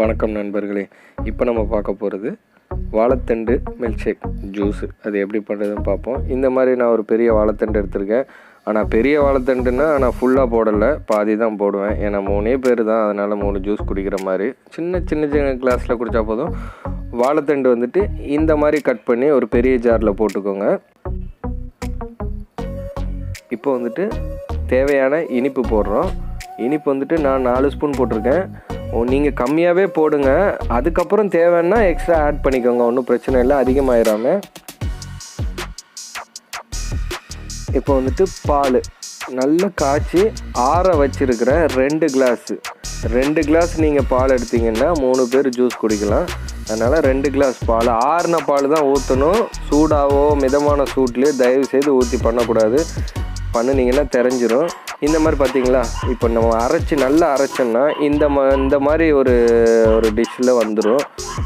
வணக்கம் நண்பர்களே. இப்போ நம்ம பார்க்க போகிறது வாழைத்தண்டு மில்க் ஷேக் ஜூஸு. அது எப்படி பண்ணுறதுன்னு பார்ப்போம். இந்த மாதிரி நான் ஒரு பெரிய வாழைத்தண்டு எடுத்திருக்கேன். ஆனால் பெரிய வாழைத்தண்டுன்னா நான் ஃபுல்லாக போடலை, பாதி தான் போடுவேன். ஏன்னா 3 பேர் தான், அதனால் 3 ஜூஸ் குடிக்கிற மாதிரி சின்ன சின்ன கிளாஸில் குடித்தா போதும். வாழைத்தண்டு வந்துட்டு இந்த மாதிரி கட் பண்ணி ஒரு பெரிய ஜாரில் போட்டுக்கோங்க. இப்போ வந்துட்டு தேவையான இனிப்பு போடுறோம். இனிப்பு வந்துட்டு நான் 4 ஸ்பூன் போட்டிருக்கேன். நீங்கள் கம்மியாகவே போடுங்க, அதுக்கப்புறம் தேவைன்னா எக்ஸ்ட்ரா ஆட் பண்ணிக்கோங்க, ஒன்றும் பிரச்சனை இல்லை, அதிகமாகிடாமல். இப்போ வந்துட்டு பால் நல்லா காய்ச்சி ஆற வச்சிருக்கிற 2 கிளாஸ் நீங்கள் பால் எடுத்தீங்கன்னா 3 பேர் ஜூஸ் குடிக்கலாம். அதனால் 2 கிளாஸ் பால், ஆறின பால் தான் ஊற்றணும். சூடாவோ மிதமான சூட்லேயே தயவு செய்து ஊற்றி பண்ணக்கூடாது. பண்ணினீங்கன்னா தெரிஞ்சிடும். இந்த மாதிரி பார்த்தீங்களா, இப்போ நம்ம நல்லா அரைச்சோன்னா இந்த மாதிரி ஒரு டிஷ்ஷில் வந்துடும்.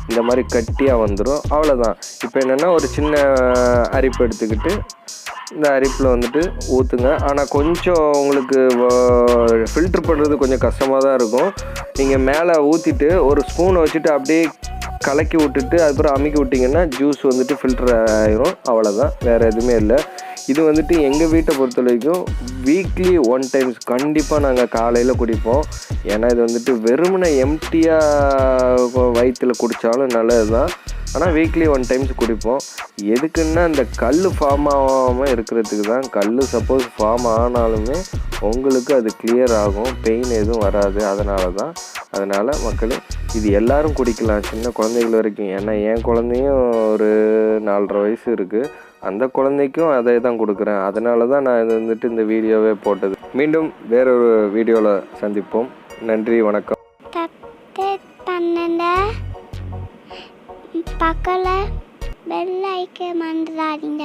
இந்த மாதிரி கட்டியாக வந்துடும். அவ்வளோதான். இப்போ என்னென்னா ஒரு சின்ன அரிப்பு எடுத்துக்கிட்டு இந்த அரிப்பில் வந்துட்டு ஊற்றுங்க. ஆனால் கொஞ்சம் உங்களுக்கு ஃபில்ட்ரு பண்ணுறது கொஞ்சம் கஷ்டமாக தான் இருக்கும். நீங்கள் மேலே ஊற்றிட்டு ஒரு ஸ்பூனை வச்சுட்டு அப்படியே கலக்கி விட்டுட்டு அதுக்கப்புறம் அமுக்கி விட்டிங்கன்னா ஜூஸ் வந்துட்டு ஃபில்டர் ஆயிரும். அவ்வளோதான், வேறு எதுவுமே இல்லை. இது வந்துட்டு எங்கள் வீட்டை பொறுத்த வரைக்கும் வீக்லி 1 டைம்ஸ் கண்டிப்பாக நாங்கள் காலையில் குடிப்போம். ஏன்னா இது வந்துட்டு வெறுமனை எம்டியாக வயிற்றில் குடித்தாலும் நல்லது தான். ஆனால் வீக்லி 1 டைம்ஸ் குடிப்போம். எதுக்குன்னா இந்த கல் ஃபார்ம் ஆகாமல் இருக்கிறதுக்கு தான். கல் சப்போஸ் ஃபார்ம் ஆனாலுமே உங்களுக்கு அது கிளியர் ஆகும், பெயின் எதுவும் வராது. அதனால் மக்களே, இது எல்லோரும் குடிக்கலாம், சின்ன குழந்தைகள் வரைக்கும். ஏன்னா என் குழந்தையும் ஒரு 4.5 வயசு இருக்குது. அந்த குழந்தைக்கும் அதை தான் கொடுக்குறேன். அதனால தான் நான் இது வந்துட்டு இந்த வீடியோவே போட்டது. மீண்டும் வேறொரு வீடியோவில் சந்திப்போம். நன்றி, வணக்கம். பக்கத்தில் பெல் ஐக்கன் மறந்துடாதீங்க.